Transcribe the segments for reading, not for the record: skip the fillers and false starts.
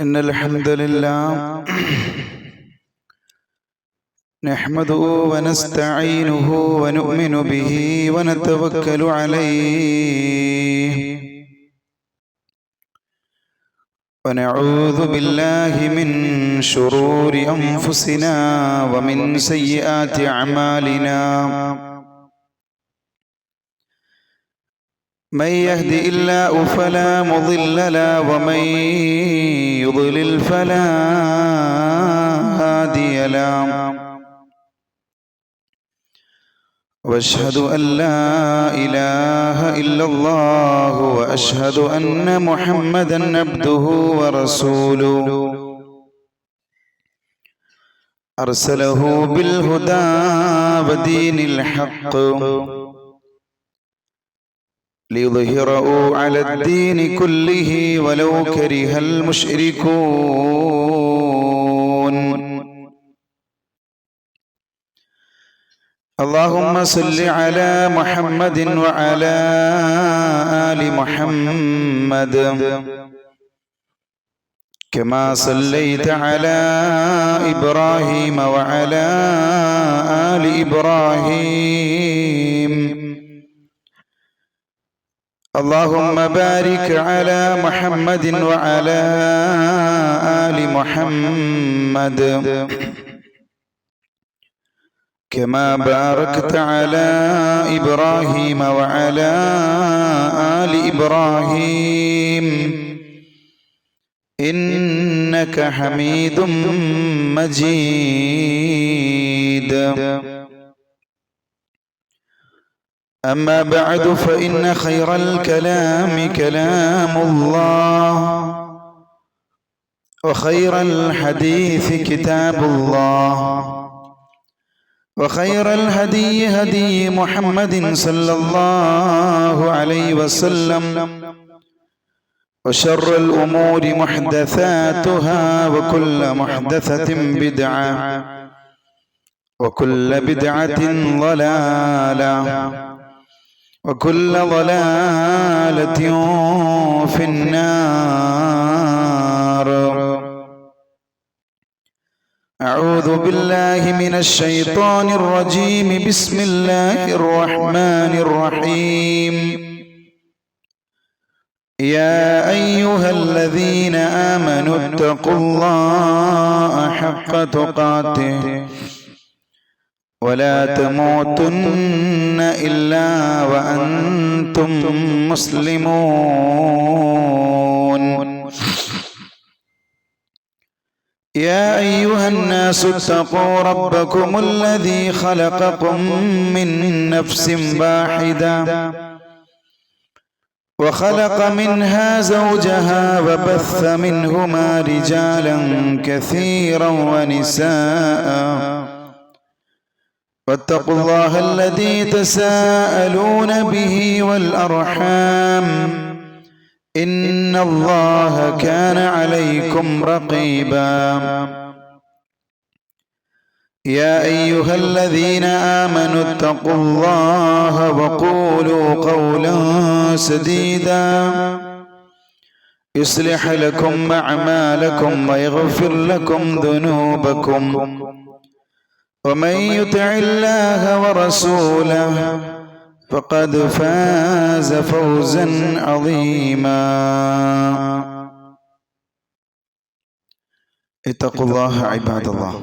إن الحمد لله نحمده ونستعينه ونؤمن به ونتوكل عليه ونعوذ بالله من شرور أنفسنا ومن سيئات أعمالنا من يهد الله فلا مضل له ومن يضلل فلا هادي له واشهد أن لا إله إلا الله وأشهد أن محمدا عبده ورسوله أرسله بالهدى ودين الحق ليظهره على الدين كله ولو كره المشركون اللهم صل على محمد وعلى آل محمد كما صليت على إبراهيم وعلى آل إبراهيم اللهم بارك على محمد وعلى آل محمد كما باركت على إبراهيم وعلى آل إبراهيم إنك حميد مجيد. أما بعد فإن خير الكلام كلام الله وخير الحديث كتاب الله وخير الهدي هدي محمد صلى الله عليه وسلم وشر الأمور محدثاتها وكل محدثة بدعة وكل بدعة ضلالة وكل ضلالة في النار. أعوذ بالله من الشيطان الرجيم. بسم الله الرحمن الرحيم. يا أيها الذين آمنوا اتقوا الله حق تقاته ولا تموتن إلا وأنتم مسلمون. يا أيها الناس اتقوا ربكم الذي خلقكم من نفس واحدة وخلق منها زوجها وبث منهما رجالا كثيرا ونساء واتقوا الله الذي تساءلون به والأرحام إن الله كان عليكم رقيبا. يا أيها الذين آمنوا اتقوا الله وقولوا قولا سديدا يصلح لكم أعمالكم ويغفر لكم ذنوبكم ومن يطع الله ورسوله فقد فاز فوزا عظيما. اتقوا الله عباد الله.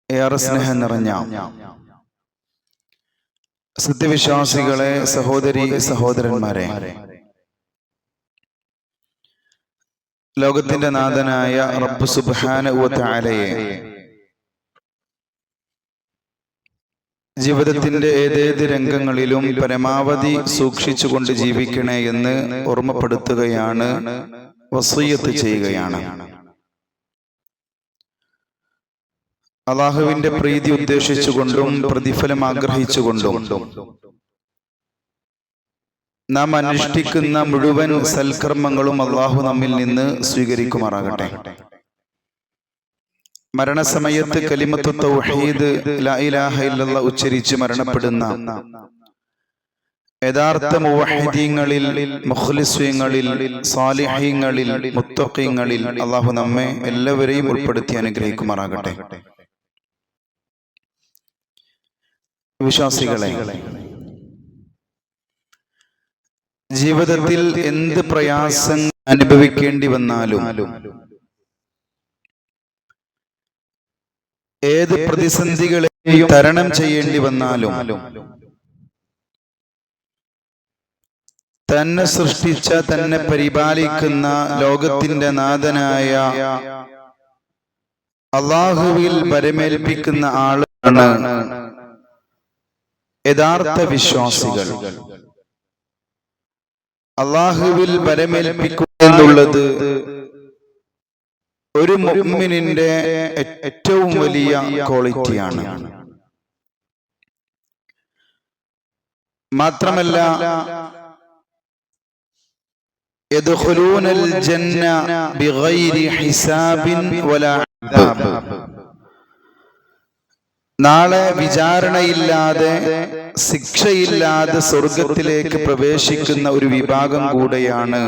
ഏറെ സ്നേഹം നിറഞ്ഞ സത്യവിശ്വാസികളെ, സഹോദരി സഹോദരന്മാരെ, ലോകത്തിന്റെ നാഥനായ റബ്ബ് സുബ്ഹാനഹു വ തആലയെ ജീവിതത്തിന്റെ ഏതേത് രംഗങ്ങളിലും പരമാവധി സൂക്ഷിച്ചുകൊണ്ട് ജീവിക്കണേ എന്ന് ഓർമ്മപ്പെടുത്തുകയാണ്, വസിയ്യത്ത് ചെയ്യുകയാണ്. അല്ലാഹുവിന്റെ പ്രീതി ഉദ്ദേശിച്ചുകൊണ്ടും പ്രതിഫലം ആഗ്രഹിച്ചുകൊണ്ടും നാം അനുഷ്ഠിക്കുന്ന മുഴുവൻ സൽക്കർമ്മങ്ങളും അല്ലാഹു നമ്മിൽ നിന്ന് സ്വീകരിക്കുമാറാകട്ടെ. മരണസമയത്ത് കലിമത്തു തൗഹീദ് ലാ ഇലാഹ ഇല്ലല്ലാഹ് ഉച്ചരിച്ച് മരണപ്പെടുന്ന യഥാർത്ഥ മുവഹ്ഹിദീങ്ങളിൽ, മുഖ്ലിസീങ്ങളിൽ, സാലിഹീങ്ങളിൽ, മുത്തഖീങ്ങളിൽ അല്ലാഹു നമ്മെ എല്ലാവരെയും ഉൾപ്പെടുത്തി അനുഗ്രഹിക്കുമാറാകട്ടെ. വിശ്വാസികളെ, ജീവിതത്തിൽ എന്ത് പ്രയാസങ്ങൾ അനുഭവിക്കേണ്ടി വന്നാലും, ഏത് പ്രതിസന്ധികളെയും തരണം ചെയ്യേണ്ടി വന്നാലും, തന്നെ സൃഷ്ടിച്ച, തന്നെ പരിപാലിക്കുന്ന ലോകത്തിന്റെ നാഥനായ അല്ലാഹുവിൽ ഭരമേൽപ്പിക്കുന്ന ആളാണ് യഥാർത്ഥ വിശ്വാസികൾ. അല്ലാഹുവിൽ ഭരമേൽപ്പിക്കുക എന്നുള്ളത് ഒരു മുഅ്മിനിന്റെ ഏറ്റവും വലിയ ക്വാളിറ്റിയാണ്. മാത്രമല്ല, യദ്ഖുലൂനൽ ജന്ന ബിഗൈരി ഹിസാബിൻ വലാ അദാബ്. നാളെ വിചാരണയില്ലാതെ, ശിക്ഷയില്ലാതെ സ്വർഗത്തിലേക്ക് പ്രവേശിക്കുന്ന ഒരു വിഭാഗം കൂടെയാണ്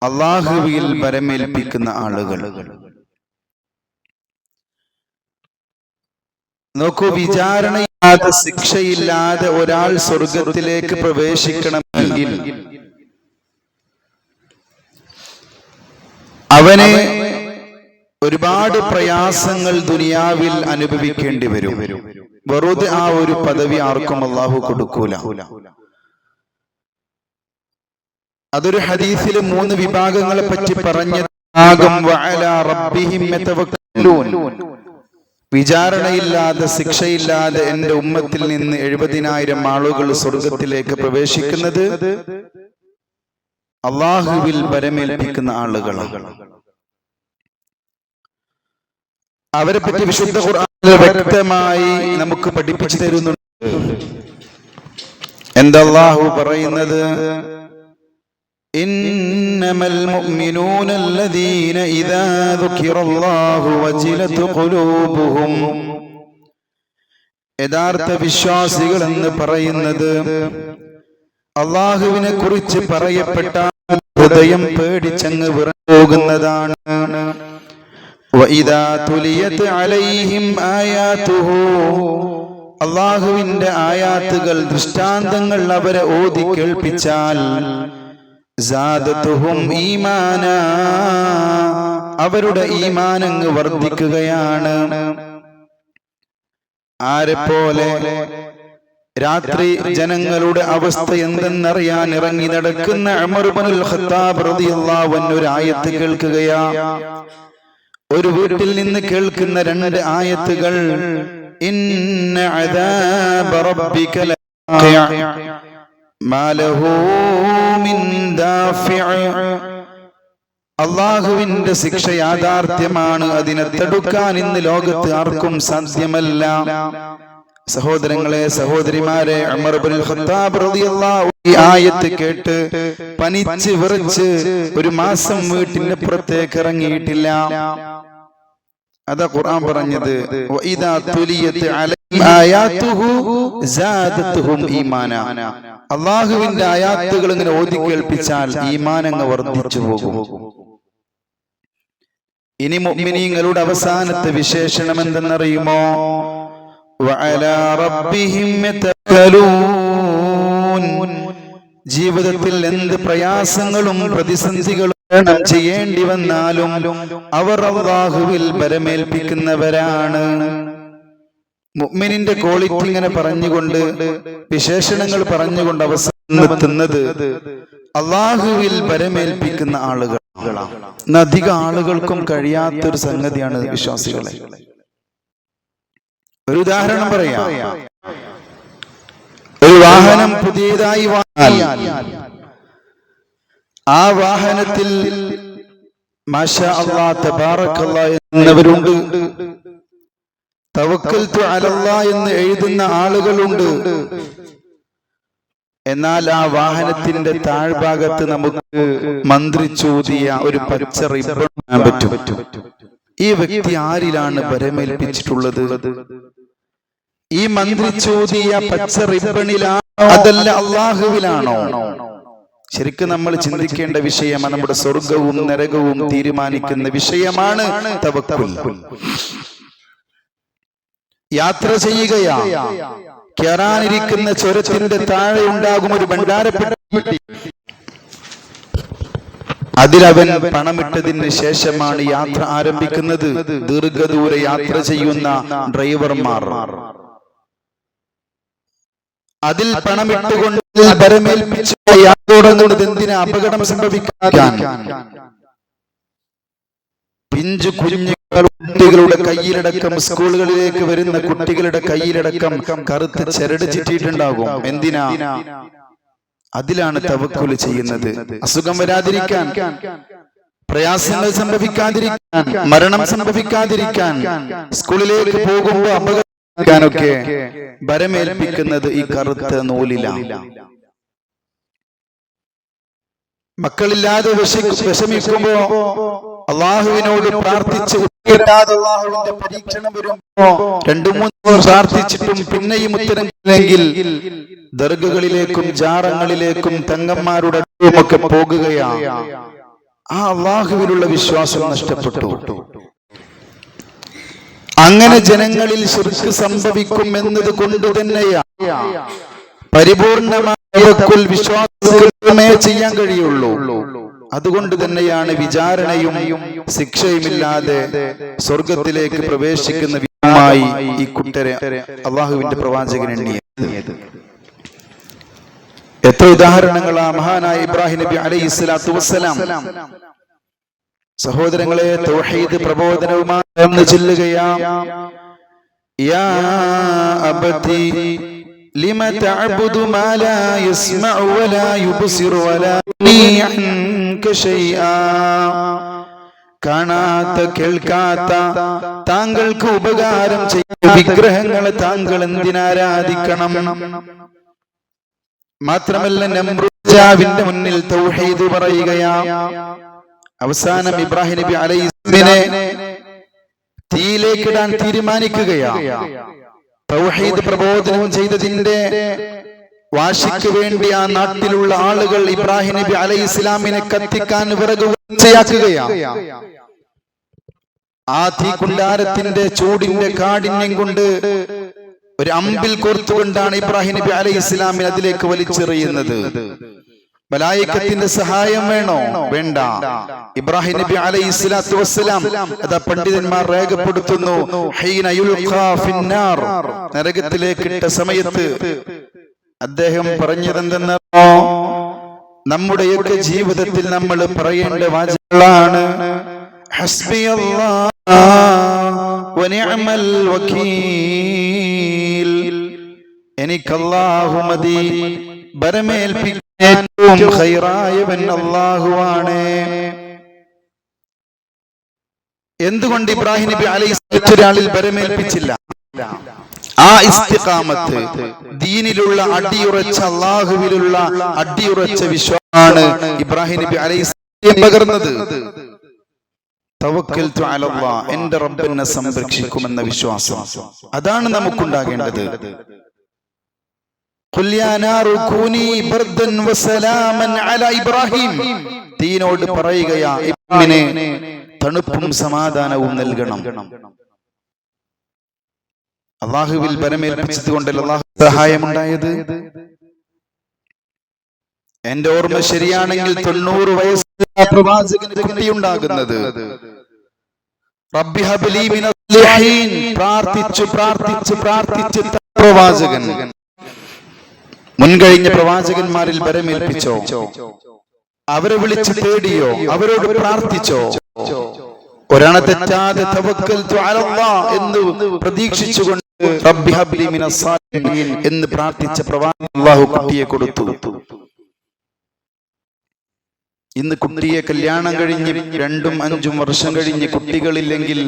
അല്ലാഹുവിൽ ഭരമേൽപ്പിക്കുന്ന ആളുകൾ. നോക്കൂ, വിചാരണയില്ലാതെ, ശിക്ഷയില്ലാതെ ഒരാൾ സ്വർഗത്തിലേക്ക് പ്രവേശിക്കണമെങ്കിൽ അവന് ഒരുപാട് പ്രയാസങ്ങൾ ദുനിയാവിൽ അനുഭവിക്കേണ്ടി വരും. വെറുതെ ആ ഒരു പദവി ആർക്കും അല്ലാഹു കൊടുക്കൂല. അതൊരു ഹദീസിൽ 3 വിഭാഗങ്ങളെ പറ്റി പറഞ്ഞതാകും. വഅലാ റബ്ബിഹിം യതവക്കലൂൻ. വിചാരണയില്ലാതെ, ശിക്ഷയില്ലാതെ എന്റെ ഉമ്മത്തിൽ നിന്ന് 70,000 ആളുകൾ സ്വർഗത്തിലേക്ക് പ്രവേശിക്കുന്നത് അല്ലാഹുവിൽ ഭരമേൽപ്പിക്കുന്ന ആളുകളാണ്. അവരെ പറ്റി വിശുദ്ധ ഖുർആനിൽ വ്യക്തമായി നമുക്ക് പഠിപ്പിച്ചു തരുന്നുണ്ട്. എന്താ അല്ലാഹു പറയുന്നത്? ഇന്നമൽ മുഅ്മിനൂന അല്ലദീന ഇദാ ദുകിറല്ലാഹു വജിലത് ഖുലൂബുഹും. യഥാർത്ഥ വിശ്വാസികൾ എന്ന് പറയുന്നത് അല്ലാഹുവിനെ കുറിച്ച് പറയപ്പെട്ട ഹൃദയം പേടിച്ചങ്ങ് വിറങ്ങുന്നതാണ്. വഇദാ തുലിയത് അലൈഹിം ആയാതുഹു. അല്ലാഹുവിന്റെ ആയാത്തുകൾ, ദൃഷ്ടാന്തങ്ങൾ അവരെ ഓതി കേൾപ്പിച്ചാൽ സാദതുഹും ഈമാനാ. അവരുടെ ഈമാനങ്ങ് വർദ്ധിക്കുകയാണ്. ആരെപ്പോലെ? രാത്രി ജനങ്ങളുടെ അവസ്ഥ എന്തെന്നറിയാൻ ഇറങ്ങി നടക്കുന്ന ഉമർ ഇബ്നുൽ ഖത്താബ് റളിയല്ലാഹു അൻഹു ഒരു ആയത്ത് കേൾക്കുകയാ. ഒരു വീട്ടിൽ നിന്ന് കേൾക്കുന്ന 2 ആയത്തുകൾ. ഇന്ന അദാബ റബ്ബിക ലവാഖിഅ മാ ലഹു മിൻ ദാഫിഅ. അല്ലാഹുവിന്റെ ശിക്ഷ യാഥാർത്ഥ്യമാണ്, അതിനെ തടുക്കാൻ ഇന്ന് ലോകത്ത് ആർക്കും സാധ്യമല്ല. സഹോദരങ്ങളെ, സഹോദരിമാരെ, ഉമർ ഇബ്നുൽ ഖത്താബ് റളിയല്ലാഹു ഈ ആയത്ത് കേട്ട് പനിച്ച് വിറച്ച് 1 മാസം വീട്ടിന്റെ പുറത്തേക്ക് ഇറങ്ങിയിട്ടില്ല. അതാ ഖുർആൻ പറഞ്ഞത്, വഇദാ തുലിയത് അലൈഹിം ആയാതുഹു സാദതുഹും ഈമാനാ. അല്ലാഹുവിന്റെ ആയാത്തുകൾ ഇങ്ങനെ ഓതി കേൾപ്പിച്ചാൽ ഈമാൻ അങ്ങ് വർദ്ധിച്ചു പോകും. ഇനി മുഅ്മിനീങ്ങളുടെ അവസാനത്തെ വിശേഷണം എന്തെന്നറിയുമോ? വഅലാ റബ്ബിഹിം യതവക്കലൂൻ. ജീവിതത്തിൽ എന്ത് പ്രയാസങ്ങളും പ്രതിസന്ധികളും ചെയ്യേണ്ടി വന്നാലും അവർ അല്ലാഹുവിൽ ഭരമേൽപ്പിക്കുന്നവരാണ്. മുഅ്മിനിന്റെ ക്വാളിറ്റി ഇങ്ങനെ പറഞ്ഞുകൊണ്ട്, വിശേഷണങ്ങൾ പറഞ്ഞുകൊണ്ട് അവസാനിക്കുന്നത് അല്ലാഹുവിൽ ഭരമേൽപ്പിക്കുന്ന ആളുകളാണ്. അധിക ആളുകൾക്കും കഴിയാത്തൊരു സംഗതിയാണ് വിശ്വാസികളെ. ഒരു ഉദാഹരണം പറയാം. ഒരു വാഹനം പുതിയതായി വാങ്ങിയാൽ ആ വാഹനത്തിൽ മാഷാ അല്ലാഹ് തബാറക്കല്ലാഹ് എന്നവരുണ്ട്, തവക്കൽതു അലല്ലാഹ് എന്ന് എഴുതുന്ന ആളുകളുണ്ട്. എന്നാൽ ആ വാഹനത്തിന്റെ താഴ്ഭാഗത്ത് നമുക്ക് മന്ത്രിച്ചൂതിയ ഒരു പച്ച റിബൺ കാണാൻ പറ്റും. ഈ വ്യക്തി ആരിലാണ് ഭരമേൽപ്പിച്ചിട്ടുള്ളത്? ഈ മന്ത്രിച്ചൂതിയ പച്ച റിബണിലാണോ അതല്ല അള്ളാഹുവിലാണോ? ശരിക്കും നമ്മൾ ചിന്തിക്കേണ്ട വിഷയമാണ്. നമ്മുടെ സ്വർഗവും നരകവും തീരുമാനിക്കുന്ന വിഷയമാണ് തവക്കുൽ. യാത്ര ചെയ്യുകയാ, കേറാനിരിക്കുന്ന ചുരത്തിന്റെ താഴെ ഉണ്ടാകും ഒരു ഭണ്ഡാരപ്പെട്ടി. അതിലവൻ പണമിട്ടതിന് ശേഷമാണ് യാത്ര ആരംഭിക്കുന്നത്. ദീർഘദൂര യാത്ര ചെയ്യുന്ന ഡ്രൈവർമാർ അതിൽ പണമിട്ടുകൊണ്ട് ഭരമേൽപ്പിച്ച് യാത്രയോടുന്നത് എന്തിനാ? അപകടം സംഭവിക്കാൻ. പിഞ്ചു കുഞ്ഞുങ്ങളുടെ കയ്യിലടക്കം, സ്കൂളുകളിലേക്ക് വരുന്ന കുട്ടികളുടെ കയ്യിലടക്കം കറുത്ത് ചരട് ചുറ്റിയിട്ടുണ്ടാകും. എന്തിനാ? അതിലാണ് തവക്കുൽ ചെയ്യുന്നത്. അസുഖം വരാതിരിക്കാൻ, പ്രയാസങ്ങൾ സംഭവിക്കാതിരിക്കാൻ, മരണം സംഭവിക്കാതിരിക്കാൻ, സ്കൂളിലേക്ക് പോകുമ്പോൾ അപകടമൊക്കെ ഭരമേൽപ്പിക്കുന്നത് ഈ കറുത്ത നൂലിലാണ്. മക്കളില്ലാതെ വിഷമിക്കുമ്പോ അള്ളാഹുവിനോട് പ്രാർത്ഥിച്ച് അള്ളാഹുവിന്റെ പരീക്ഷണം വരുമ്പോ 2-3 പ്രാർത്ഥിച്ചിട്ടും പിന്നെയും ഉത്തരമില്ലെങ്കിൽ ദർഗകളിലേക്കും ജാറങ്ങളിലേക്കും തങ്ങന്മാരുടെ ഒക്കെ പോകുകയാണ്. ആ അള്ളാഹുവിലുള്ള വിശ്വാസം നഷ്ടപ്പെട്ടു. അങ്ങനെ ജനങ്ങളിൽ ശിർക്ക് സംഭവിക്കും എന്നത് കൊണ്ട് തന്നെയാണ് പരിപൂർണമായ വിശ്വാസമേ ചെയ്യാൻ കഴിയുള്ളൂ. അതുകൊണ്ട് തന്നെയാണ് വിചാരണയും ശിക്ഷയുമില്ലാതെ സ്വർഗത്തിലേക്ക് പ്രവേശിക്കുന്ന വിധമായി ഈ കുട്ടരെ അള്ളാഹുവിന്റെ പ്രവാചകൻ എണ്ണിയത്. എത്ര ഉദാഹരണങ്ങളാ മഹാനായ ഇബ്രാഹിം നബി അലൈഹിസ്സലാത്തു വസ്സലാം. സഹോദരങ്ങളെ, തൗഹീദ് പ്രബോധനവുമായി ചെല്ലുകയാ. യാ അബതി ലിമ തഅബുദു മാ ലാ യസ്മഉ വലാ യുബ്സിറു വലാ യുഗ്നി അൻക ശൈആ. കാണാത്ത കേൾക്കാത്ത താങ്കൾക്ക് ഉപകാരം ചെയ്യുന്ന വിഗ്രഹങ്ങളെ താങ്കൾ എന്തിനാരാധിക്കണം? മാത്രമല്ല നമ്രൂദാവിന്റെ മുന്നിൽ തൗഹീദ് പറയുകയാ. അവസാനം ഇബ്രാഹിം നബി അലൈഹിസ്സലാമിനെ തീയിലേക്കിടാൻ തീരുമാനിക്കുകയാ. തൗഹീദ് പ്രബോധനം ചെയ്തതിന്റെ വാശിക്ക് വേണ്ടി ആ നാട്ടിലുള്ള ആളുകൾ ഇബ്രാഹിം നബി അലൈഹിസ്സലാമിനെ കത്തിക്കാൻ വിറകുകയാ. ആ തീക്കുണ്ടാരത്തിന്റെ ചൂടിന്റെ കാഠിന്യം കൊണ്ട് ഒരു അമ്പിൽ കോർത്തുകൊണ്ടാണ് ഇബ്രാഹിം നബി അലൈഹിസ്സലാമിനെ അതിലേക്ക് വലിച്ചെറിയുന്നത്. മലായികത്തിന്റെ സഹായം വേണോ? വേണ്ട. ഇബ്രാഹിം നബി അലൈഹിസ്സലാത്തു വസ്സലാം, അതാ പണ്ഡിതന്മാർ രേഖപ്പെടുത്തുന്നു, ഹീന യുൽഖാ ഫിന്നാർ, നരകത്തിലേക്ക് ഇട്ട സമയത്ത് അദ്ദേഹം പറഞ്ഞതെന്തെന്നോ, നമ്മുടെയൊക്കെ ജീവിതത്തിൽ നമ്മൾ പറയേണ്ട വാചകങ്ങളാണ് ഹസ്ബിയല്ലാഹ് വനിഅമൽ വകീൽ. എനിക്ക് അല്ലാഹു മതി, ഭരമേൽപ്പിക്കാൻ ഏറ്റവും ഖൈറായവൻ അല്ലാഹുവാണ്. എന്തുകൊണ്ട് ഇബ്രാഹിം നബി അലൈഹിസ്സലാം ഒരാളിൽ ഭരമേൽപ്പിച്ചില്ല? ആ ഇസ്തിഖാമത്ത്, ദീനിലുള്ള അടിയുറച്ച, അല്ലാഹുവിലുള്ള അടിയുറച്ച വിശ്വാസമാണ് ഇബ്രാഹിം നബി അലൈഹിസ്സലാം പകർന്നത്. തവക്കൽതു അലല്ലാഹ്, എന്റെ റബ്ബ് എന്നെ സംരക്ഷിക്കുമെന്ന വിശ്വാസം, അതാണ് നമുക്കുണ്ടാകേണ്ടത്. ഖുൽ യാ നാറു കൂനി ബർദൻ വസലാമൻ അലാ ഇബ്രാഹിം, ദീനോട് പറയുകയാ, ഇബ്രാഹിമിനെ തണുപ്പും സമാധാനവും നൽകണം. അള്ളാഹുവിൽ ബലമേൽപ്പിച്ചത് കൊണ്ടല്ല അള്ളാഹു സഹായമുണ്ടായത്. എന്റെ ഓർമ്മ ശരിയാണെങ്കിൽ 90 വയസ്സുള്ള പ്രവാചകന് കുട്ടിയുണ്ടാകുന്നത് റബ്ബി ഹബ്ലി മിനസ് സാലിഹീൻ പ്രാർത്ഥിച്ചു പ്രവാചകൻ മുൻകഴിഞ്ഞ പ്രവാചകന്മാരിൽ ബലമേൽപ്പിച്ചോ? അവരെ വിളിച്ച് തേടിയോ? അവരോട് പ്രാർത്ഥിച്ചോ? ഒരാളെ തെറ്റാതെ തവക്കൽതു അലല്ലാഹ് എന്ന് പ്രതീക്ഷിച്ചുകൊണ്ട് റബ്ബി ഹബ്ലി മിനസ് സാലിഹീൻ എന്ന് പ്രാർത്ഥിച്ച പ്രവാചകൻ അല്ലാഹു കുട്ടിയെ കൊടുത്തു. ഇന്ന് കുട്ടിയെ കല്യാണം കഴിഞ്ഞ് 2-5 വർഷം കഴിഞ്ഞ് കുട്ടികളില്ലെങ്കിൽ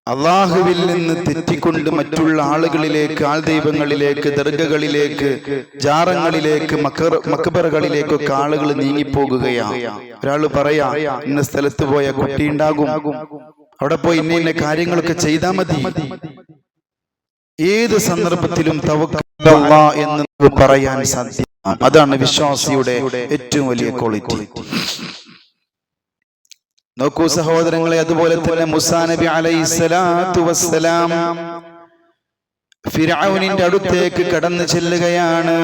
അള്ളാഹുവിൽ നിന്ന് തെറ്റിക്കൊണ്ട് മറ്റുള്ള ആളുകളിലേക്ക്, ആൾദൈവങ്ങളിലേക്ക്, ദർഗകളിലേക്ക്, ജാറങ്ങളിലേക്ക്, മക്ബറകളിലേക്കൊക്കെ ആളുകൾ നീങ്ങിപ്പോകുകയാണ്. ഒരാൾ പറയാ, ഇന്ന സ്ഥലത്ത് പോയ കുട്ടി ഉണ്ടാകും, അവിടെ പോയി ഇന്ന കാര്യങ്ങളൊക്കെ ചെയ്താൽ മതി. ഏത് സന്ദർഭത്തിലും തവക്കൽ അല്ലാഹ് എന്ന് നമുക്ക് പറയാൻ സാധ്യമാണ്. അതാണ് വിശ്വാസിയുടെ ഏറ്റവും വലിയ ക്വാളിറ്റി. നോക്കൂ സഹോദരങ്ങളെ, അതുപോലെ തന്നെ മൂസാ നബി അലൈഹിസ്സലാത്തു വസ്സലാം ഫിർഔനിന്റെ അടുത്തേക്ക് കടന്നു ചെല്ലുകയാണ്.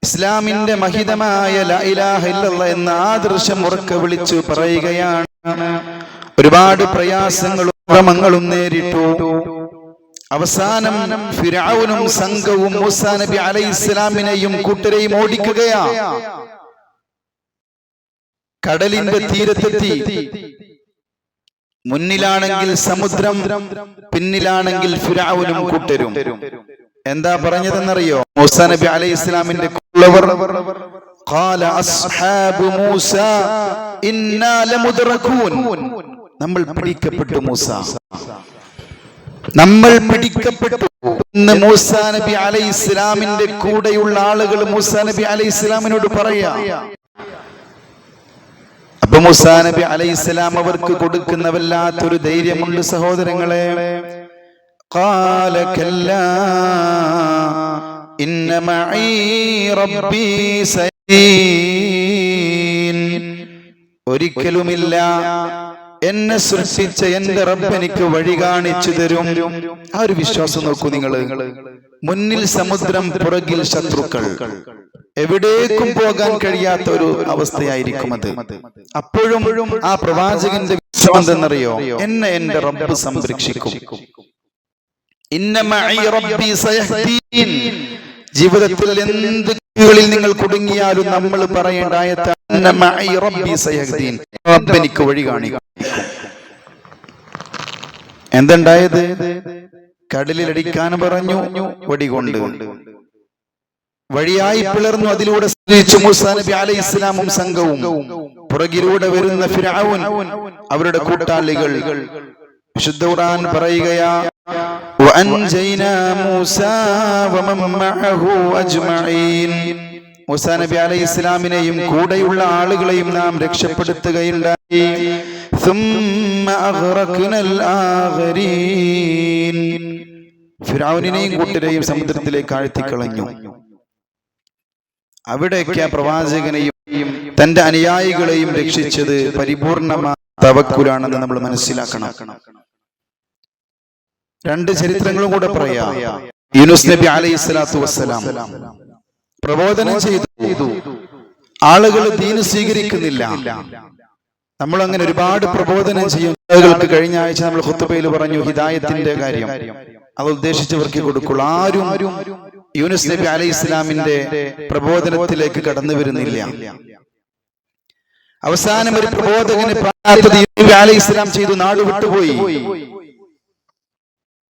ഇസ്ലാമിന്റെ മഹിതമായ ലാ ഇലാഹ ഇല്ലല്ലാഹ് എന്ന ആദർശം ഉറക്കെ വിളിച്ചു പറയുകയാണ്. ഒരുപാട് പ്രയാസങ്ങളും ശ്രമങ്ങളും നേരിട്ടു. അവസാനം ഫിർഔനും സംഘവും മൂസാ നബി അലൈഹിസ്സലാമിനെയും കൂട്ടരെയും ഓടിക്കുകയാ. കടലിന്റെ തീരത്തെത്തി. മുന്നിലാണെങ്കിൽ സമുദ്രം, പിന്നിലാണെങ്കിൽ ഫിർഔനും കൂട്ടരും. എന്താ പറഞ്ഞതെന്നറിയോ? മൂസാ നബി അലൈഹിസ്സലാമിന്റെ കൂടെയുള്ളവർ ഖാല അസ്ഹാബു മൂസാ ഇന്നാ ലമുദ്റകൂൻ, നമ്മൾ പിടിക്കപ്പെട്ടു മൂസ, നമ്മൾ പിടിക്കപ്പെട്ടു എന്ന് മൂസാ നബി അലൈഹിസ്സലാമിന്റെ കൂടെയുള്ള ആളുകൾ മൂസാ നബി അലൈഹിസ്സലാമിനോട് പറയാ. അപ്പൊ മൂസാ നബി അലൈഹിസ്സലാം അവർക്ക് കൊടുക്കുന്ന വല്ലാത്തൊരു ധൈര്യമുണ്ട് സഹോദരങ്ങളെ. ഖാല കല്ലാ ഇന്ന മഈ റബ്ബീ സയഹ്ദീൻ, ഒരിക്കലുമില്ല, എന്നെ സൃഷ്ടിച്ച എന്റെ റബ്ബ് എനിക്ക് വഴി കാണിച്ചു തരും. ആ ഒരു വിശ്വാസം നോക്കൂ നിങ്ങൾ. മുന്നിൽ സമുദ്രം, പുറകിൽ ശത്രുക്കൾ, എവിടേക്കും പോകാൻ കഴിയാത്ത ഒരു അവസ്ഥയായിരിക്കും അത്. അപ്പോഴും ആ പ്രവാചകന്റെ വിശ്വാസം എന്തെന്നറിയോ? എന്നെ എന്റെ റബ്ബ് സംരക്ഷിക്കും. ഇന്ന മഈ റബ്ബീ സയഹ്ദീൻ. ജീവിതത്തിൽ എന്ത് ിൽ നിങ്ങൾ കുടുങ്ങിയാലും നമ്മൾ പറയേണ്ട ആയത്താണ് ഇന്ന മഈ റബ്ബീ സയഹ്ദീൻ, റബ്ബ് എനിക്ക് വഴി കാണിക്കും. എന്തുണ്ടായത്? കടലിലടിക്കാൻ പറഞ്ഞു, വടികൊണ്ട് വഴിയായി പിളർന്നു. അതിലൂടെ മൂസാ നബി അലൈഹിസ്സലാമും സംഘവും. പുറകിലൂടെ വരുന്ന ഫിർഔൻ, അവരുടെ കൂട്ടാളികൾ. വിശുദ്ധ ഖുർആൻ പറയുകയാ, വഅൻജൈനാ മൂസാ വമൻ മഅഹു അജ്മഈൻ, മൂസാ നബി അലൈഹിസ്സലാമിനെയും കൂടെയുള്ള ആളുകളെയും നാം രക്ഷപ്പെടുത്തുകയുണ്ടായി. ثم أغرقنا الآخرين, ഫിർഔനിനെയും കൂട്ടരെയും സമുദ്രത്തിലേക്ക് ആഴ്ത്തിക്കളഞ്ഞു. അവിടേക്ക് പ്രവാചകനെയും തന്റെ അനുയായികളെയും രക്ഷിച്ചത് പരിപൂർണമായ തവക്കുലാണെന്ന് നമ്മൾ മനസ്സിലാക്കണം. രണ്ട് ചരിത്രങ്ങളും കൂടെ പറയാം. യൂനുസ് നബി അലൈഹിസ്സലാത്തു വസ്സലാം പ്രബോധനം ചെയ്തു. ആളുകൾ ദീൻ സ്വീകരിക്കുന്നില്ല. നമ്മൾ അങ്ങനെ ഒരുപാട് പ്രബോധനം ചെയ്യും ആളുകൾക്ക്. കഴിഞ്ഞ ആഴ്ച നമ്മൾ ഖുത്ബയിൽ പറഞ്ഞു ഹിദായത്തിന്റെ കാര്യം. അത് ഉദ്ദേശിച്ചവർക്ക് കൊടുക്കുള്ളൂ. ആരും യൂനുസ് നബി അലൈഹിസ്സലാമിന്റെ പ്രബോധനത്തിലേക്ക് കടന്നു വരുന്നില്ല. അവസാനം ഒരു പ്രബോധകന് നബി അലൈഹിസ്സലാം ചെയ്തു, നാട് വിട്ടുപോയി.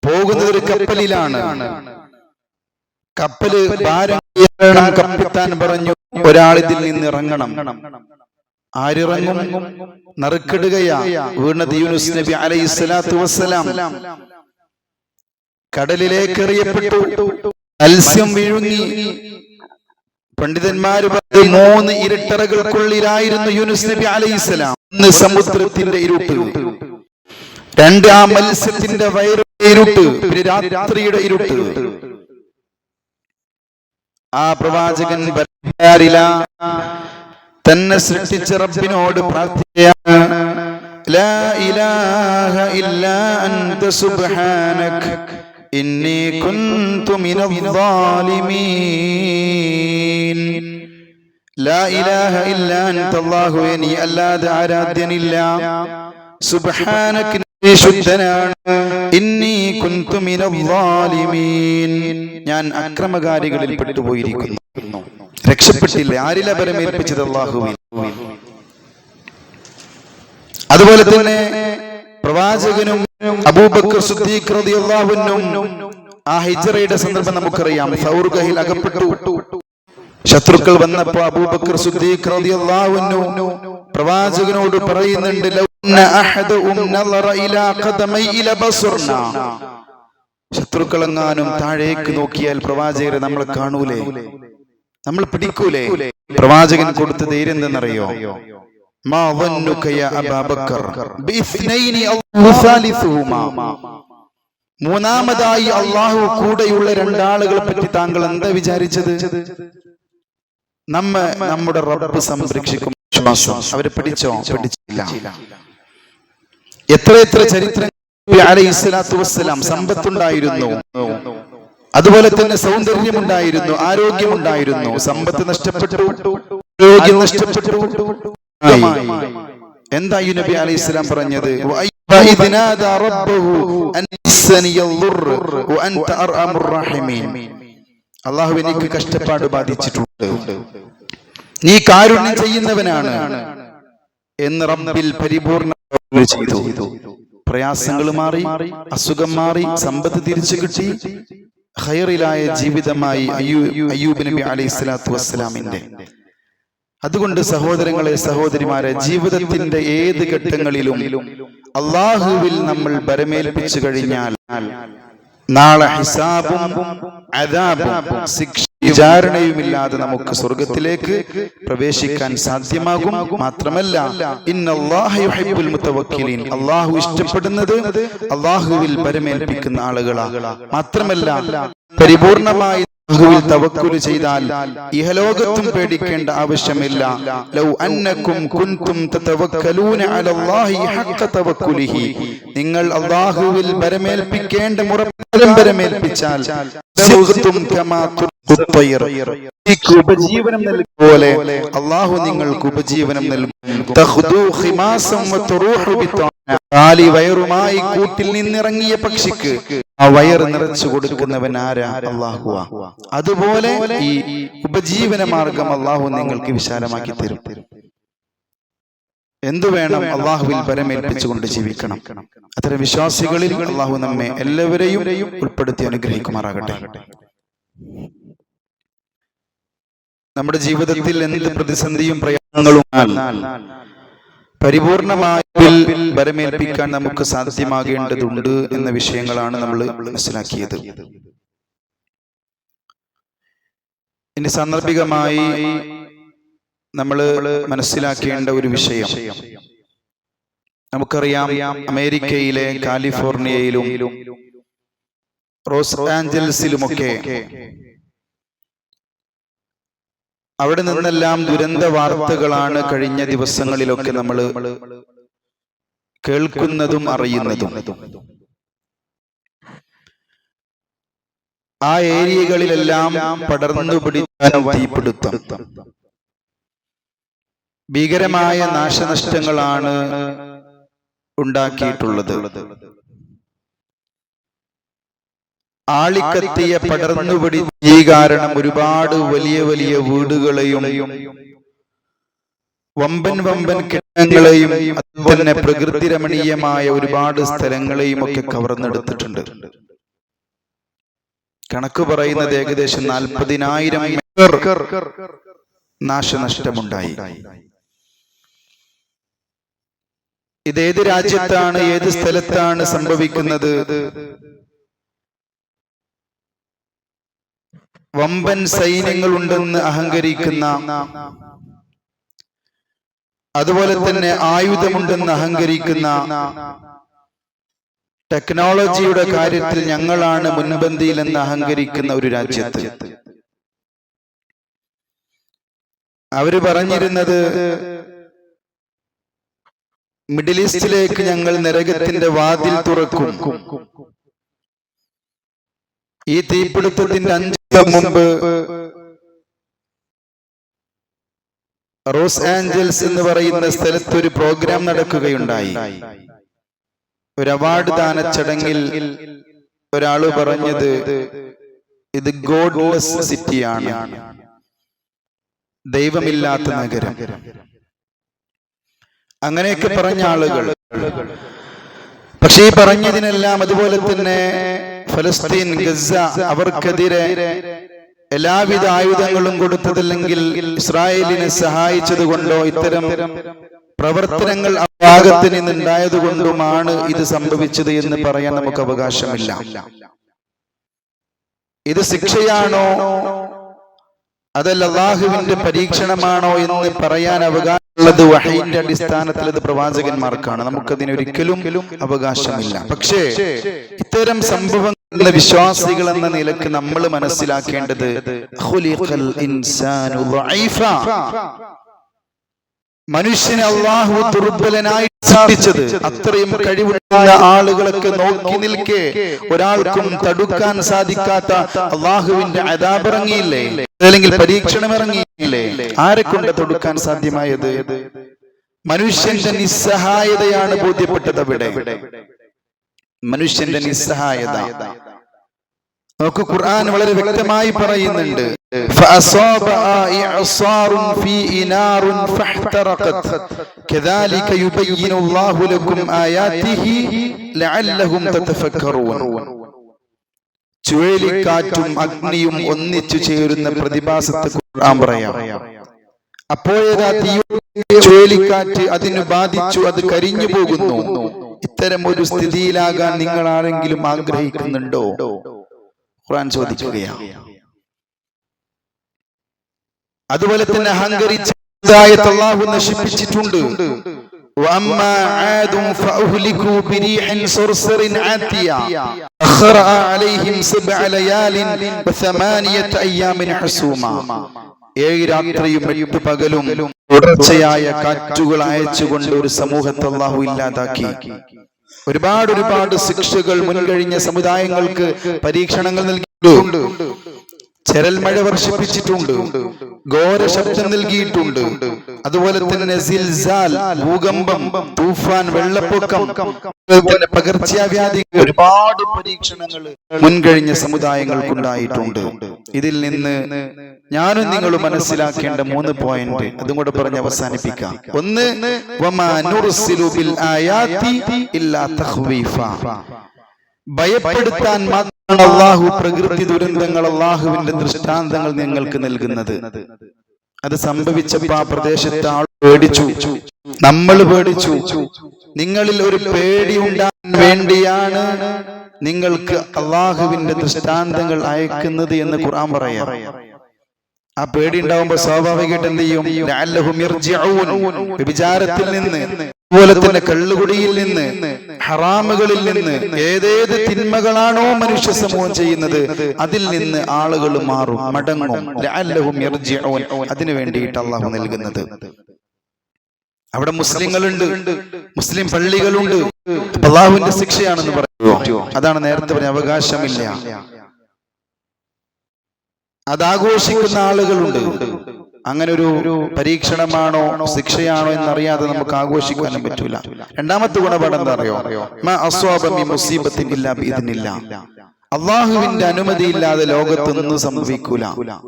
പോകുന്നത് ഒരു കപ്പലിലാണ്. കപ്പല് ഭാരം കപ്പിത്താൻ പറഞ്ഞു, ഒരാൾ ഇതിൽ നിന്ന് ഇറങ്ങണം. ആരിറങ്ങും? നറുക്കിടുകയാ. വീണത് യൂനുസ് നബി അലൈഹിസ്സലാത്തു വസ്സലാം. കടലിലേക്ക് എറിയപ്പെട്ടു. മത്സ്യം വിഴുങ്ങി. പണ്ഡിതന്മാര് പറഞ്ഞു 3 ഇരുട്ടറകൾക്കുള്ളിലായിരുന്നു യൂനുസ് നബി അലൈഹിസ്സലാം. 1 സമുദ്രത്തിന്റെ ഇരുട്ട്, 2 ആ മത്സ്യത്തിന്റെ വയറിന്റെ ഇരുട്ട്, പിന്നെ രാത്രിയുടെ ഇരുട്ട്. ആ പ്രവാചകൻ തന്നെ സൃഷ്ടിച്ച റബ്ബിനോട് പ്രാർത്ഥിക്കുകയാണ്, ലാ ഇലാഹ ഇല്ലാ അൻത സുബ്ഹാനക ഇന്നി കുൻതു മിനൽ ളാലിമീൻ. ലാ ഇലാഹ ഇല്ലാ അൻത, അല്ലാഹുവേ നീ അല്ലാതെ ആരാധ്യനില്ല. സുബ്ഹാനക നീ ശുദ്ധനാണ്. ഇന്നി കുൻതു മിനൽ ളാലിമീൻ, ഞാൻ അക്രമകാരികളിൽ പെട്ടുപോയിരിക്കുന്നു. രക്ഷപ്പെട്ടില്ല. ആരില പരമേൽപ്പിച്ചത്? അല്ലാഹുവിൽ. അതുപോലെ തന്നെ പ്രവാചകനും അബൂബക്കർ സിദ്ദീഖ് റളിയല്ലാഹു അൻഹു ആ ഹിജ്റയുടെ സന്ദർഭം നമുക്കറിയാം. സൗർ ഗുഹയിൽ അകപ്പെട്ടു. ശത്രുക്കൾ വന്നപ്പോൾ അബൂബക്കർ സിദ്ദീഖ് റളിയല്ലാഹു അൻഹു പ്രവാചകനോട് പറയുന്നുണ്ട്, ലൗന അഹദും നളറ ഇലാ ഖദമൈ ലബസർനാ, ശത്രുക്കളെങ്ങാനും താഴേക്ക് നോക്കിയാൽ പ്രവാചകരെ നമ്മൾ കാണൂലേ, നമ്മൾ പിടിക്കൂലേ? പ്രവാചകൻ കൊടുത്ത ധൈര്യം എന്തെന്നറിയോ? മാ വന്നുക യാ അബൂബക്കർ ബിഇസ്നൈനി ഔ സാലിസുഹുമാ, മൂന്നാമതായി അള്ളാഹു കൂടെയുള്ള രണ്ടാളുകളെ പറ്റി താങ്കൾ എന്താ വിചാരിച്ചത്? നമ്മുടെ റബ്ബ് സംരക്ഷിക്കും. അവരെ പിടിച്ചോ? പിടിച്ചില്ല. എത്ര ചരിത്രങ്ങൾ. അലൈഹിസ്സലാത്തു വസ്സലാം സമ്പത്തുണ്ടായിരുന്നു, അതുപോലെ തന്നെ സൗന്ദര്യമുണ്ടായിരുന്നു, ആരോഗ്യമുണ്ടായിരുന്നു. സമ്പത്ത് നഷ്ടപ്പെട്ടു, ആരോഗ്യം നഷ്ടപ്പെട്ടു. എന്താ ഈ നബി അലൈഹിസ്സലാം പറഞ്ഞത്? അള്ളാഹു എനിക്ക് കഷ്ടപ്പാട് ബാധിച്ചിട്ടുണ്ട്, നീ കാരുണ്യം ചെയ്യുന്നവനാണ് എന്ന് റബ്ബിൽ പരിപൂർണ ചെയ്തു. പ്രയാസങ്ങൾ മാറി, അസുഖം മാറി, സമ്പത്ത് തിരിച്ചു കിട്ടി, ഖൈറിലായ ജീവിതമായി അയ്യൂബ് നബി അലൈഹിസ്സലാത്തു വസ്സലാമിന്റെ. അതുകൊണ്ട് സഹോദരങ്ങളെ, സഹോദരിമാരെ, ജീവിതത്തിന്റെ ഏത് ഘട്ടങ്ങളിലും അള്ളാഹുവിൽ നമ്മൾ ബരമേൽപ്പിച്ചു കഴിഞ്ഞാൽ നാളെ ഹിസാബും അദാബും വിചാരണയുമില്ലാതെ നമുക്ക് സ്വർഗത്തിലേക്ക് പ്രവേശിക്കാൻ സാധ്യമാകും. മാത്രമല്ല, ഇന്നല്ലാഹ യുഹിബ്ബുൽ മുതവക്കിലീൻ, അള്ളാഹു ഇഷ്ടപ്പെടുന്നത് അള്ളാഹുവിൽ ബരമേൽപ്പിക്കുന്ന ആളുകളാണ്. മാത്രമല്ല, പരിപൂർണമായി അല്ലാഹുവിൽ തവക്കുൽ ചെയ്താൽ ഇഹലോകത്തും പേടിക്കേണ്ട ആവശ്യമില്ല. ലൗ അന്നകും കുൻതും തതവക്കലൂന അലല്ലാഹി ഹഖ്ക തവക്കുലിഹി, നിങ്ങൾ അല്ലാഹുവിൽ ബരമേൽപ്പിക്കേണ്ട മുറപ്രകാരം ബരമേൽപ്പിച്ചാൽ ഉപജീവനം നൽകും പോലെ അല്ലാഹു നിങ്ങൾക്ക് ഉപജീവനം നൽകും. വയറുമായി കൂട്ടിൽ നിന്നിറങ്ങിയ പക്ഷിക്ക് ആ വയറ് നിറച്ചു കൊടുക്കുന്നവൻ ആരാ? അല്ലാഹുവാ. അതുപോലെ ഈ ഉപജീവന മാർഗം അല്ലാഹു നിങ്ങൾക്ക് വിശാലമാക്കി തരും. എന്തു വേണം? അള്ളാഹുവിൽ ബരമേൽപ്പിച്ചുകൊണ്ട് ജീവിക്കണം. അത്തരം വിശ്വാസികളിൽ അള്ളാഹു നമ്മെ എല്ലാവരെയും ഉൾപ്പെടുത്തി അനുഗ്രഹിക്കുമാറാകട്ടെ. നമ്മുടെ ജീവിതത്തിൽ എന്ത് പ്രതിസന്ധിയും പ്രയാസങ്ങളും പരിപൂർണമായി ബരമേൽപ്പിക്കാൻ നമുക്ക് സാധ്യമാകേണ്ടതുണ്ട് എന്ന വിഷയങ്ങളാണ് നമ്മൾ മനസ്സിലാക്കിയത്. ഇനി സാന്ദർഭികമായി നമ്മൾ മനസ്സിലാക്കേണ്ട ഒരു വിഷയം, നമുക്കറിയാം, അമേരിക്കയിലെ കാലിഫോർണിയയിലും ലോസ് ആഞ്ചൽസിലുമൊക്കെ അവിടെ നിന്നെല്ലാം ദുരന്ത വാർത്തകളാണ് കഴിഞ്ഞ ദിവസങ്ങളിലൊക്കെ നമ്മൾ കേൾക്കുന്നതും അറിയുന്നതും. ആ ഏരിയകളിലെല്ലാം പടർന്നു പിടിക്കാനും തീപിടുത്തം, ഭീകരമായ നാശനഷ്ടങ്ങളാണ് ഉണ്ടാക്കിയിട്ടുള്ളത്. ആളിക്കത്തിയ പടർന്നുപിടി ഈ കാരണം ഒരുപാട് വലിയ വലിയ വീടുകളെയും വമ്പൻ കെട്ടിടങ്ങളെയും അതുപോലെ പ്രകൃതി രമണീയമായ ഒരുപാട് സ്ഥലങ്ങളെയും ഒക്കെ കവർന്നെടുത്തിട്ടുണ്ട്. കണക്ക് പറയുന്നത് ഏകദേശം 40,000 ഏക്കർ നാശനഷ്ടമുണ്ടായി. ഇതേത് രാജ്യത്താണ്, ഏത് സ്ഥലത്താണ് സംഭവിക്കുന്നത്? വമ്പൻ സൈന്യങ്ങളുണ്ടെന്ന് അഹങ്കരിക്കുന്ന, അതുപോലെ തന്നെ ആയുധമുണ്ടെന്ന് അഹങ്കരിക്കുന്ന, ടെക്നോളജിയുടെ കാര്യത്തിൽ ഞങ്ങളാണ് മുൻപന്തിയിലെന്ന് അഹങ്കരിക്കുന്ന ഒരു രാജ്യത്ത് അവര് പറഞ്ഞിരുന്നത്, മിഡിൽ ഈസ്റ്റിലേക്ക് ഞങ്ങൾ നരകത്തിന്റെ വാതിൽ തുറക്കും. ഈ തീപിടുത്തത്തിന്റെ 5 ദിവസം മുമ്പ് ലോസ് ആഞ്ചൽസ് എന്ന് പറയുന്ന സ്ഥലത്ത് ഒരു പ്രോഗ്രാം നടക്കുകയുണ്ടായി. ഒരു അവാർഡ് ദാന ചടങ്ങിൽ ഒരാള് പറഞ്ഞത്, ഇത് ഗോഡ്ലെസ് സിറ്റിയാണ്, ദൈവമില്ലാത്ത നഗരം. അങ്ങനെയൊക്കെ പറഞ്ഞ ആളുകൾ. പക്ഷേ ഈ പറഞ്ഞതിനെല്ലാം, അതുപോലെ തന്നെ ഫലസ്തീൻ, ഗസ, അവർക്കെതിരെ എല്ലാവിധ ആയുധങ്ങളും കൊടുത്തതല്ലെങ്കിൽ ഇസ്രായേലിനെ സഹായിച്ചത് കൊണ്ടോ ഇത്തരം പ്രവർത്തനങ്ങൾ ആ ഭാഗത്ത് നിന്നുണ്ടായതുകൊണ്ടുമാണ് ഇത് സംഭവിച്ചത് എന്ന് പറയാൻ നമുക്ക് അവകാശമില്ല. ഇത് ശിക്ഷയാണോ അതല്ല അല്ലാഹുവിന്റെ പരീക്ഷണമാണോ എന്ന് പറയാൻ അവകാശം ഉള്ളത് വഹയിന്റെ അടിസ്ഥാനത്തിൽ അത് പ്രവാചകന്മാർക്കാണ്. നമുക്കതിന് ഒരിക്കലും അവകാശമില്ല. പക്ഷേ ഇത്തരം സംഭവങ്ങൾ വിശ്വാസികൾ എന്ന നിലക്ക് നമ്മൾ മനസ്സിലാക്കേണ്ടത് ഖുലിഖൽ ഇൻസാനു ദഈഫ, മനുഷ്യനെ അല്ലാഹു ദുർബലനായി സൃഷ്ടിച്ചത്. അത്രയും കഴിവുള്ള ആളുകളൊക്കെ നോക്കി നിൽക്കെ ഒരാൾക്കും തടുക്കാൻ സാധിക്കാത്ത അല്ലാഹുവിന്റെ അദാബ് ഇറങ്ങിയില്ലേ, അല്ലെങ്കിൽ പരീക്ഷണം ഇറങ്ങിയില്ലേ? ആരെ കൊണ്ട് തടുക്കാൻ സാധ്യമായത്? മനുഷ്യന്റെ നിസ്സഹായതയാണ് ബോധ്യപ്പെട്ടത് അവിടെ. മനുഷ്യന്റെ നിസ്സഹായത നമുക്ക് ഖുർആൻ വളരെ വ്യക്തമായി പറയുന്നുണ്ട്. فأصابها إعصار فيه نار فاحترقت كذلك يبين الله لكم آياته لعلهم تتفكرون. ചുഴലിക്കാറ്റും അഗ്നിയും ഒന്നിച്ചു ചേരുന്ന പ്രതിഭാസത്തെ ഖുർആൻ പറയാം. അപ്പോഴേതാ ചുഴലിക്കാറ്റ് അതിന് ബാധിച്ചു, അത് കരിഞ്ഞു പോകുന്നു. ഇത്തരം ഒരു സ്ഥിതിയിലാകാൻ നിങ്ങൾ ആരെങ്കിലും ആഗ്രഹിക്കുന്നുണ്ടോ? ഖുർആൻ ചോദിക്കുകയാണ്. അതുപോലെ തന്നെ അഹങ്കരിച്ച അല്ലാഹു നശിപ്പിച്ചിട്ടുണ്ട്. وأما عاد فأهلكوا بريح صرصر عاتية أخرأ عليهم 7 ليال و8 أيام حسوما. 7 രാത്രിയും 8 പകലും തുടർച്ചയായ കാറ്റുകൾ അയച്ചുകൊണ്ട് ഒരു സമൂഹത്തെ അല്ലാഹു ഇല്ലാതാക്കി. ഒരുപാട് ശിക്ഷകൾ മുൻകഴിഞ്ഞ സമുദായങ്ങൾക്ക് പരീക്ഷണങ്ങൾ നൽകിയിട്ടുണ്ട്. ചരൽ മഴ വർഷിപ്പിച്ചിട്ടുണ്ട്, ഘോര ശബ്ദം നൽകിയിട്ടുണ്ട്. അതുപോലെ തന്നെ സിൽസാൽ, ഭൂകമ്പം, തൂഫാൻ, വെള്ളപ്പൊക്കം, പകർച്ചവ്യാധികൾ, ഒരുപാട് പരീക്ഷണങ്ങൾ മുൻകഴിഞ്ഞ സമുദായങ്ങൾക്കുണ്ടായിട്ടുണ്ട്. ഇതിൽ നിന്ന് ഞാനും നിങ്ങളും മനസ്സിലാക്കേണ്ട 3 പോയിന്റ് അതും കൂടെ പറഞ്ഞ് അവസാനിപ്പിക്കാം. ഒന്ന്, വമാ നുർസിലു ബിൽ ആയാതി ഇല്ലാ തഖ്വീഫ. ഭയപ്പെടുത്താൻ മാത്രമാണ് അല്ലാഹു പ്രകൃതി ദുരന്തങ്ങൾ, അല്ലാഹുവിന്റെ ദൃഷ്ടാന്തങ്ങൾ നിങ്ങൾക്ക് നൽകുന്നത്. അത് സംഭവിച്ചപ്പോൾ ആ പ്രദേശത്തെ ആൾ പേടിച്ചു, നമ്മൾ പേടിച്ചു. നിങ്ങളിൽ ഒരു പേടി ഉണ്ടാകാൻ വേണ്ടിയാണ് നിങ്ങൾക്ക് അല്ലാഹുവിന്റെ ദൃഷ്ടാന്തങ്ങൾ അയക്കുന്നത് എന്ന് ഖുർആൻ പറയാം. ആ പേടി ഉണ്ടാവുമ്പോൾ സ്വാഭാവികമായിട്ട് എന്ത് ചെയ്യും? ലഅല്ലഹും യർജിഊൻ. വ്യഭിചാരത്തിൽ നിന്ന്, അതുപോലെ തന്നെ കള്ളുകുടിയിൽ നിന്ന്, ഹറാമുകളിൽ നിന്ന്, ഏതേത് തിന്മകളാണോ മനുഷ്യ സമൂഹം ചെയ്യുന്നത് അതിൽ നിന്ന് ആളുകൾ മാറും, മടങ്ങും. ലഅല്ലഹും യർജിഊൻ. അതിനു വേണ്ടിയിട്ട് അല്ലാഹു നൽകുന്നത്. അവിടെ മുസ്ലിങ്ങളുണ്ട്, മുസ്ലിം പള്ളികളുണ്ട്. അല്ലാഹുവിന്റെ ശിക്ഷയാണെന്ന് പറയുമോ? അതാണ് നേരത്തെ പറഞ്ഞ അവകാശമില്ല. അതാഘോഷിക്കുന്ന ആളുകളുണ്ട്. അങ്ങനെ ഒരു പരീക്ഷണമാണോ ശിക്ഷയാണോ എന്നറിയാതെ നമുക്ക് ആഘോഷിക്കാനും പറ്റൂല. രണ്ടാമത്തെ ഗുണപാഠം എന്താ അറിയോ? മാ അസ്വാബ മിൻ മുസീബത്തിൻ ഇല്ലാ ബിഇദ്നില്ലാഹ്. അല്ലാഹുവിന്റെ അനുമതിയില്ലാതെ ലോകത്തൊന്നും സംഭവിക്കൂല.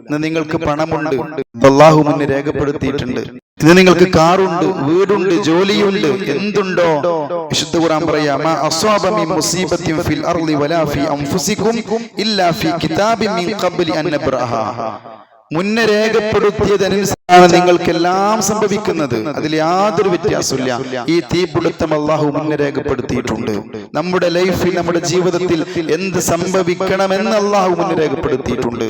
ഇന്ന് നിങ്ങൾക്ക് പണമുണ്ട്, അല്ലാഹു മുന്നേ രേഖപ്പെടുത്തിയിട്ടുണ്ട്. ഇന്ന് നിങ്ങൾക്ക് കാറുണ്ട്, വീടുണ്ട്, ജോലിയുണ്ട്, എന്തുണ്ടോ വിശുദ്ധ ഖുർആൻ പറയാ, മാ അസ്വാബ മിൻ മുസീബത്തിൻ ഫിൽ അർളി വലാ ഫീ അൻഫുസികും ഇല്ലാ ഫീ കിതാബിൻ മിൻ ഖബ്ലി അൻ നബ്റഹ. മുന്നേ രേഖപ്പെടുത്തിയതനുസരിച്ചാണ് നിങ്ങൾക്കെല്ലാം സംഭവിക്കുന്നത്. അതിൽ യാതൊരു വ്യത്യാസമില്ല. ഈ തീപിടുത്തം അല്ലാഹു മുന്നേ രേഖപ്പെടുത്തിയിട്ടുണ്ട്. നമ്മുടെ ലൈഫിൽ, നമ്മുടെ ജീവിതത്തിൽ എന്ത് സംഭവിക്കണമെന്ന് അല്ലാഹു മുന്നേ രേഖപ്പെടുത്തിയിട്ടുണ്ട്.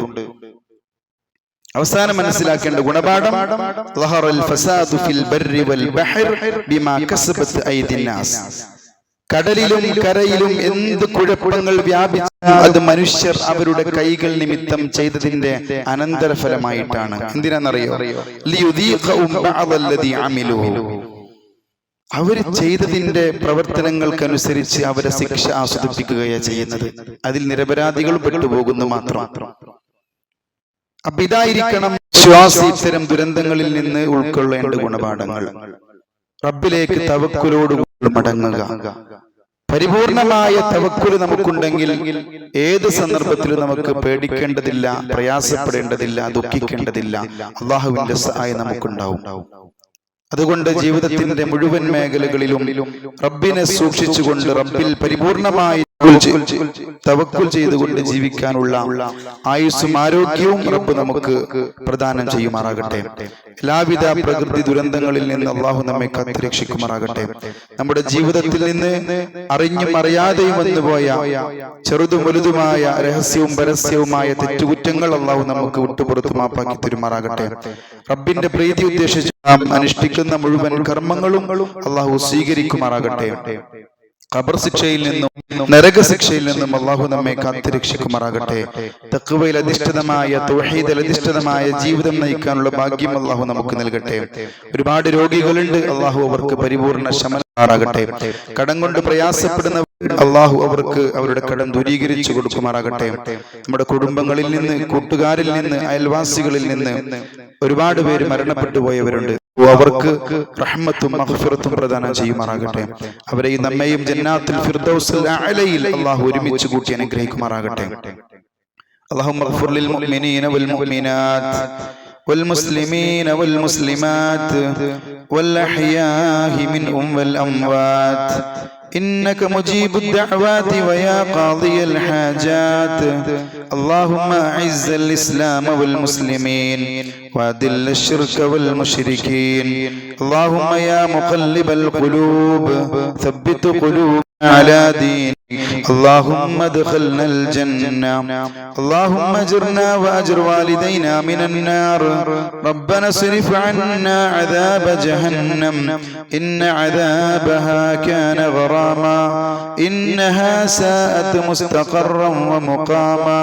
അവസാനം മനസ്സിലാക്കേണ്ട ഗുണപാഠം, ളഹറൽ ഫസാദു ഫിൽ ബർരി വൽ ബഹർ ബിമാ കസബത് ഐദിൻ നാസ്. കടലിലും കരയിലും എന്ത് കുഴപ്പങ്ങൾ വ്യാപിച്ചു അത് മനുഷ്യർ അവരുടെ കൈകൾ നിമിത്തം ചെയ്തതിന്റെ അനന്തരഫലമായിട്ടാണ്. എന്തിനാണെന്നറിയോ? ലിയുദീഖഉം ബഅദല്ലദീ അമിലൂ. അവർ ചെയ്തതിന്റെ പ്രവർത്തനങ്ങൾക്കനുസരിച്ച് അവരെ ശിക്ഷ ആസ്വദിപ്പിക്കുകയാണ് ചെയ്യുന്നത്. അതിൽ നിരപരാധികൾ പെട്ടുപോകുന്നു മാത്രം. അപ്പൊ ഇതായിരിക്കണം വിശ്വാസി ഇത്തരം ദുരന്തങ്ങളിൽ നിന്ന് ഉൾക്കൊള്ളേണ്ട ഗുണപാഠങ്ങൾ. റബ്ബിലേക്ക് തവക്കുലോട് മടങ്ങുക. പരിപൂർണമായ തവക്കുൽ നമുക്കുണ്ടെങ്കിൽ ഏത് സന്ദർഭത്തിലും നമുക്ക് പേടിക്കേണ്ടതില്ല, പ്രയാസപ്പെടേണ്ടതില്ല, ദുഃഖിക്കേണ്ടതില്ല. അല്ലാഹുവിന്റെ സഹായം നമുക്കുണ്ടാവും. അതുകൊണ്ട് ജീവിതത്തിന്റെ മുഴുവൻ മേഖലകളിലും റബ്ബിനെ സൂക്ഷിച്ചുകൊണ്ട്, റബ്ബിൽ പരിപൂർണമായി തവക്കുൽ ചെയ്തുകൊണ്ട് ജീവിക്കാനുള്ള ആയുസ്സും ആരോഗ്യവും റബ്ബ് നമുക്ക് പ്രദാനം ചെയ്യുമാറാകട്ടെ. എല്ലാവിധ പ്രകൃതി ദുരന്തങ്ങളിൽ നിന്ന് അള്ളാഹു നമ്മെ കാത്തുരക്ഷിക്കുമാറാകട്ടെ. നമ്മുടെ ജീവിതത്തിൽ നിന്ന് അറിഞ്ഞും അറിയാതെയും വന്നുപോയ ചെറുതും വലുതുമായ രഹസ്യവും പരസ്യവുമായ തെറ്റുകുറ്റങ്ങൾ അള്ളാഹു നമുക്ക് വിട്ടുപുറത്ത് മാപ്പാക്കി തരുമാറാകട്ടെ. റബ്ബിന്റെ പ്രീതി ഉദ്ദേശിച്ച് നാം അനുഷ്ഠിക്കുന്ന മുഴുവൻ കർമ്മങ്ങളും അള്ളാഹു സ്വീകരിക്കുമാറാകട്ടെ. ഖബർ ശിക്ഷയിൽ നിന്നും നരകശിക്ഷയിൽ നിന്നും അള്ളാഹു നമ്മെ കാത്തുരക്ഷിക്കുമാറാകട്ടെ. തഖ്വയിൽ അധിഷ്ഠിതമായ തൗഹീദിൽ അധിഷ്ഠിതമായ ജീവിതം നയിക്കാനുള്ള ഭാഗ്യം അള്ളാഹു നമുക്ക് നൽകട്ടെ. ഒരുപാട് രോഗികളുണ്ട്, അള്ളാഹു അവർക്ക് പരിപൂർണ ശമനമാറാകട്ടെ. കടം കൊണ്ട് പ്രയാസപ്പെടുന്ന അള്ളാഹു അവർക്ക് അവരുടെ കടം ദൂരീകരിച്ചു കൊടുക്കുമാറാകട്ടെ. നമ്മുടെ കുടുംബങ്ങളിൽ നിന്ന്, കൂട്ടുകാരിൽ നിന്ന്, അയൽവാസികളിൽ നിന്ന് ഒരുപാട് പേര് മരണപ്പെട്ടു പോയവരുണ്ട്. അവർക്ക് റഹ്മത്തും മഗ്ഫിറത്തും പ്രദാനം ചെയ്യുമാറാകട്ടെ. അവരെയും നമ്മയും ജന്നാത്തുൽ ഫിർദൗസിൽ അഅലയിൽ അല്ലാഹു ഒരുമിച്ച് കൂട്ടി അനുഗ്രഹിക്കുമാറാകട്ടെ. അല്ലാഹുമ്മ ഗ്ഫിർ ലിൽ മുഅ്മിനീന വൽ മുഅ്മിനാത്ത് വൽ മുസ്ലിമീന വൽ മുസ്ലിമാത്ത് വൽ അഹ്യാഇ മിൻഹും വൽ അംവാത്ത് إنك مجيب الدعوات ويا قاضي الحاجات. اللهم أعز الإسلام والمسلمين وأذل الشرك والمشركين. اللهم يا مقلب القلوب ثبت قلوبنا على دينك. اللهم ادخلنا الجنة. اللهم اجرنا واجر والدينا من النار. ربنا اصرف عنا عذاب جهنم إن عذابها كان غراما إنها ساءت مستقرا ومقاما.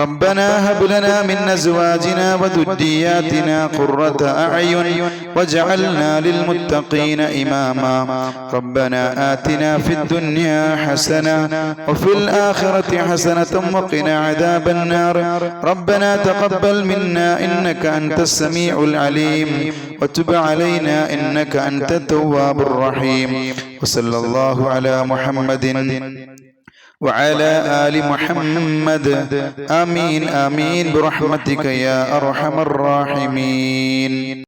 ربنا هب لنا من أزواجنا وذرياتنا قرة أعين واجعلنا للمتقين إماما. ربنا آتنا في الدنيا حسنة وفي الآخرة حسنة وقنا عذاب النار. ربنا تقبل منا إنك أنت السميع العليم وتب علينا إنك أنت التواب الرحيم. وصلى الله على محمد وعلى آل محمد. آمين آمين برحمتك يا أرحم الراحمين.